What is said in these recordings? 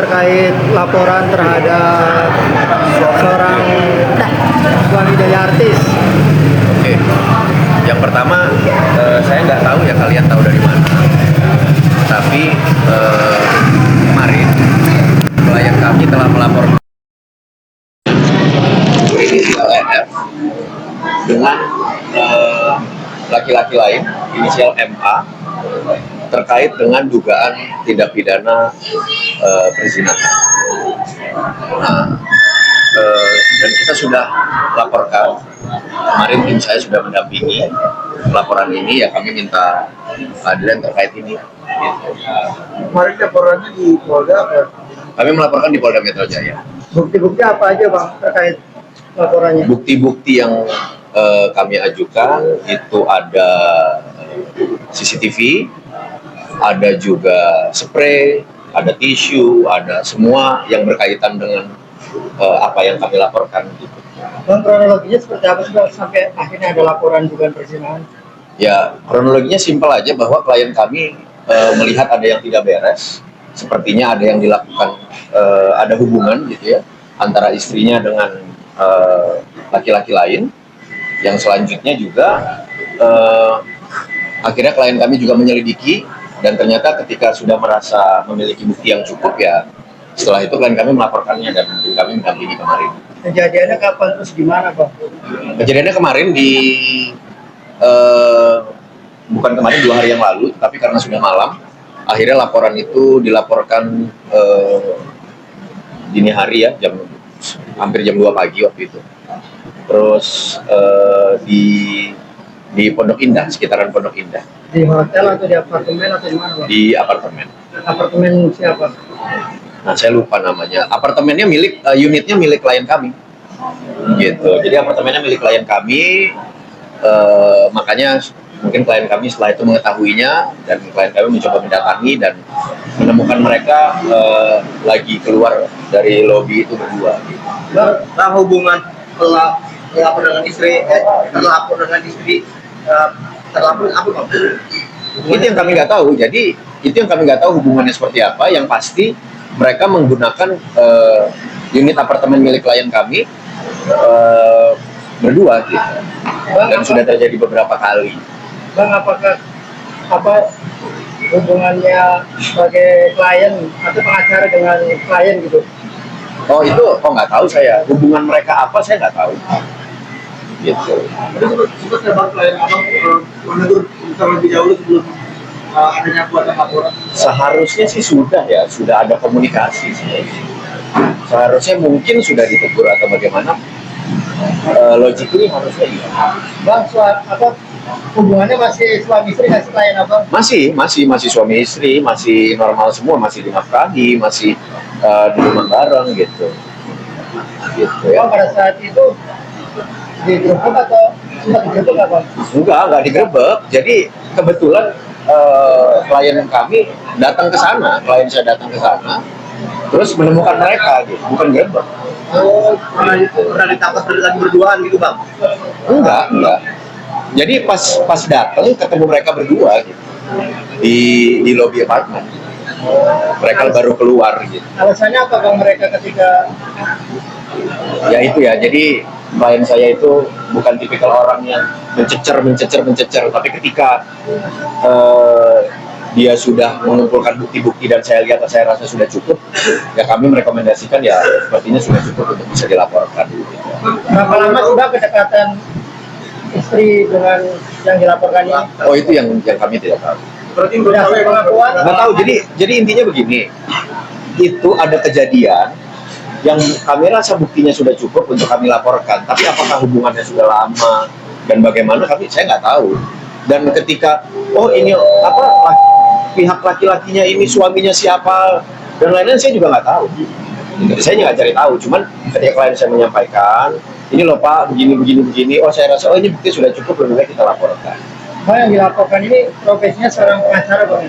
terkait laporan terhadap seorang suami dari artis. Oke, yang pertama saya nggak tahu ya kalian tahu dari mana. Tapi kemarin klien kami telah melapor LNF dengan laki-laki lain inisial MA terkait dengan dugaan tindak pidana perzinahan. Nah, dan kita sudah laporkan. Kemarin tim saya sudah mendampingi laporan ini, ya kami minta keadilan terkait ini. Kemarin laporannya di Polda apa? Kami melaporkan di Polda Metro Jaya. Bukti-bukti apa aja Bang terkait laporannya? Bukti-bukti yang kami ajukan itu ada CCTV, ada juga spray, ada tisu, ada semua yang berkaitan dengan apa yang kami laporkan. Bang, kronologinya seperti apa sih Bang, sampai akhirnya ada laporan dugaan perzinahan? Ya, kronologinya simpel aja bahwa klien kami melihat ada yang tidak beres, sepertinya ada yang dilakukan, ada hubungan gitu ya antara istrinya dengan laki-laki lain, yang selanjutnya juga akhirnya klien kami juga menyelidiki, dan ternyata ketika sudah merasa memiliki bukti yang cukup, ya setelah itu klien kami melaporkannya dan kami mendampingi kemarin. Kejadiannya kapan, terus gimana Bang? Kejadiannya kemarin bukan kemarin, 2 hari yang lalu, tapi karena sudah malam, akhirnya laporan itu dilaporkan dini hari ya, hampir jam 2 pagi waktu itu. Terus di Pondok Indah, sekitaran Pondok Indah. Di hotel atau di apartemen atau di mana Bang? Di apartemen. Apartemen siapa? Nah, saya lupa namanya. Apartemennya unitnya milik klien kami. Gitu. Jadi apartemennya milik klien kami, makanya mungkin klien kami setelah itu mengetahuinya, dan klien kami mencoba mendatangi dan menemukan mereka lagi keluar dari lobi itu berdua. Gitu. Bang, hubungan terlapor dengan istri, terlapor apa Bang? Itu yang kami nggak tahu. Jadi itu yang kami nggak tahu hubungannya seperti apa. Yang pasti mereka menggunakan unit apartemen milik klien kami berdua gitu. Dan sudah terjadi beberapa kali. Bang, apakah hubungannya sebagai klien atau pengacara dengan klien gitu? Oh itu, nggak tahu saya. Hubungan mereka apa saya nggak tahu. Gitu. Sempat ya Bang, klien Abang menegur terlebih dahulu sebelum adanya buatan laporan? Seharusnya sih sudah ada komunikasi. Seharusnya mungkin sudah ditegur atau bagaimana. Logically harusnya iya. Bang, hubungannya masih suami istri nggak sih klien Abang? Masih suami istri, masih normal semua, masih dinafkahi, masih di rumah bareng gitu. Gitu ya. Bang, pada saat itu digerebek atau sempat digerebek nggak Bang? Enggak digerebek. Jadi kebetulan klien kami datang ke sana, klien saya datang ke sana, terus menemukan mereka, gitu. Bukan gerebek. Oh, pernah ditangkap lagi berduaan gitu Bang? Enggak. Jadi pas datang ketemu mereka berdua gitu di lobi apartemen. Mereka baru keluar gitu. Alasannya apa Bang mereka ketika? Ya itu ya. Jadi klien saya itu bukan tipikal orang yang mencecer, tapi ketika dia sudah mengumpulkan bukti-bukti dan saya rasa sudah cukup, ya kami merekomendasikan ya sepertinya sudah cukup untuk bisa dilaporkan. Berapa lama sudah kedekatan istri dengan yang dilaporkan ini? Oh itu yang kami tidak tahu. Berarti berdasarkan pengakuan? Nggak tahu. Jadi intinya begini, itu ada kejadian yang kami rasa buktinya sudah cukup untuk kami laporkan, tapi apakah hubungannya sudah lama dan bagaimana saya nggak tahu. Dan ketika ini pihak laki-lakinya ini suaminya siapa dan lain-lain, saya juga nggak tahu. Saya nggak cari tahu, cuman ketika klien saya menyampaikan ini loh Pak begini, saya rasa ini bukti sudah cukup, lebih baik kita laporkan. Bang, yang dilaporkan ini profesinya seorang pengacara Bang?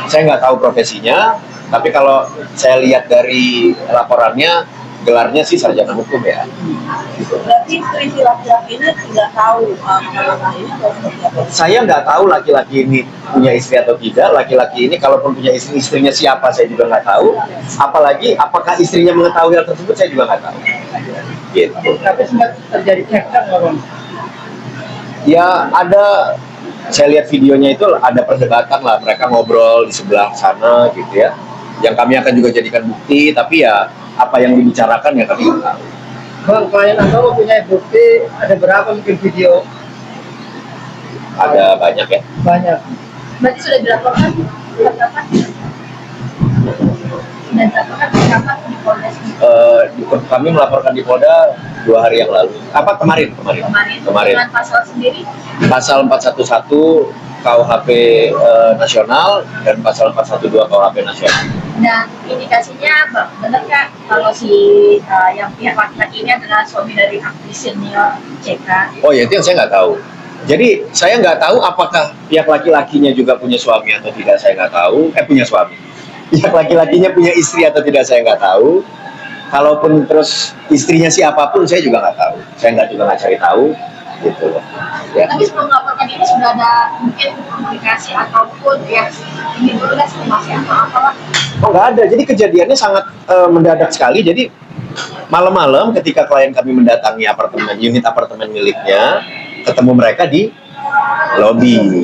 Saya nggak tahu profesinya, tapi kalau saya lihat dari laporannya, gelarnya sih sarjana hukum ya. Gitu. berarti istri laki-laki ini tidak tahu mengenai ini atau seperti apa? Saya nggak tahu laki-laki ini punya istri atau tidak. Laki-laki ini kalaupun punya istri, istrinya siapa saya juga nggak tahu. Apalagi apakah istrinya mengetahui hal tersebut saya juga nggak tahu. Gitu. Tapi sempat terjadi cekcok nggak bang? Ya ada, saya lihat videonya itu ada perdebatan lah, mereka ngobrol di sebelah sana gitu ya. Yang kami akan juga jadikan bukti, tapi ya apa yang dibicarakan ya kami nggak tahu. Bang, klien Anda punya bukti ada berapa mungkin video? Ada banyak ya. Banyak. Berarti sudah dilaporkan kapan? Dan kapan di Polres? Kami melaporkan di Polda 2 hari yang lalu. Apa kemarin? Dengan pasal sendiri? Pasal 411 KUHP nasional dan pasal 412 KUHP nasional. Dan indikasinya benar nggak kalau si yang pihak laki-laki ini adalah suami dari aktris senior CK? Oh ya, itu yang saya nggak tahu. Jadi saya nggak tahu apakah pihak laki-lakinya juga punya suami atau tidak, saya nggak tahu. Punya suami. Pihak laki-lakinya punya istri atau tidak, saya nggak tahu. Kalaupun terus istrinya siapapun, saya juga nggak tahu. Saya nggak cari tahu, gitu loh. Ya. Tapi sebelum melaporkan ini sudah ada mungkin komunikasi ataupun ya ini dulu kan masih apa? Oh nggak ada. Jadi kejadiannya sangat mendadak sekali. Jadi malam-malam ketika klien kami mendatangi unit apartemen miliknya, ketemu mereka di lobi,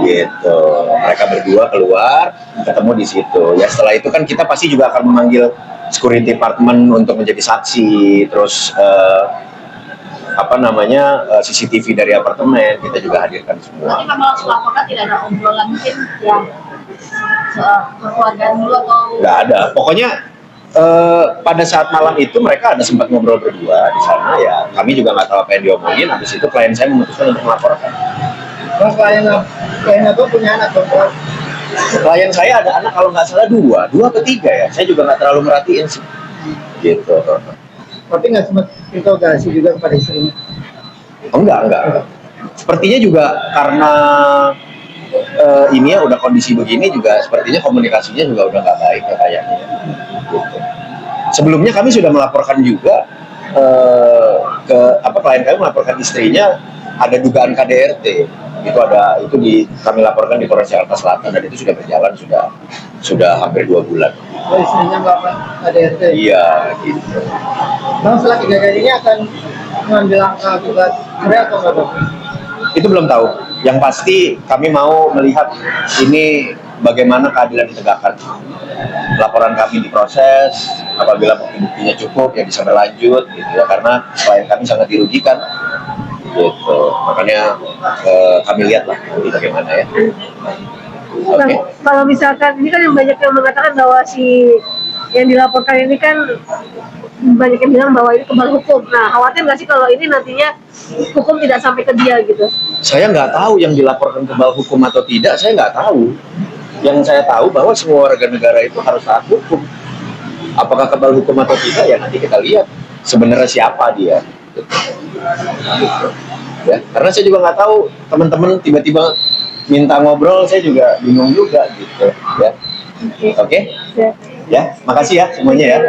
gitu. Mereka berdua keluar, ketemu di situ. Ya setelah itu kan kita pasti juga akan memanggil security apartemen untuk menjadi saksi, terus CCTV dari apartemen kita juga hadirkan semua. Nanti kamu langsung laporkan, tidak ada obrolan mungkin yang keluarga dulu atau? Nggak ada. Pokoknya pada saat malam itu mereka ada sempat ngobrol berdua di sana ya. Kami juga nggak tahu apa yang diomongin. Habis itu klien saya memutuskan untuk melaporkan. Bang, klien apa punya anak bang? Klien saya ada anak kalau nggak salah 2 atau 3 ya. Saya juga nggak terlalu merhatiin sih. Gitu. Tapi nggak sempat interogasi juga kepada istrinya? Oh, enggak. Sepertinya juga karena ini ya udah kondisi begini juga sepertinya komunikasinya juga udah nggak baik ya kayaknya. Gitu. Sebelumnya kami sudah melaporkan juga klien kami melaporkan istrinya ada dugaan KDRT. Kami laporkan di Polres Jakarta Selatan dan itu sudah berjalan sudah hampir 2 bulan. Oh, istrinya melakukan KDRT? Iya, gitu. Bang, setelah kejadian ini akan mengambil langkah akibat cerai atau enggak bang? Itu belum tahu. Yang pasti kami mau melihat ini bagaimana keadilan ditegakkan. Laporan kami diproses, apabila bukti-buktinya cukup ya bisa berlanjut gitu ya, karena klien kami sangat dirugikan. Gitu. Makanya kami lihatlah nanti bagaimana ya. Nah, kalau misalkan ini kan yang banyak yang mengatakan bahwa si yang dilaporkan ini kan banyak yang bilang bahwa ini kebal hukum. Nah, khawatir nggak sih kalau ini nantinya hukum tidak sampai ke dia gitu? Saya nggak tahu yang dilaporkan kebal hukum atau tidak, saya nggak tahu. Yang saya tahu bahwa semua warga negara itu harus taat hukum. Apakah kebal hukum atau tidak ya nanti kita lihat sebenarnya siapa dia. Gitu. Ya, karena saya juga nggak tahu, teman-teman tiba-tiba minta ngobrol, saya juga bingung juga gitu ya. Oke? Ya. Ya, makasih ya semuanya ya.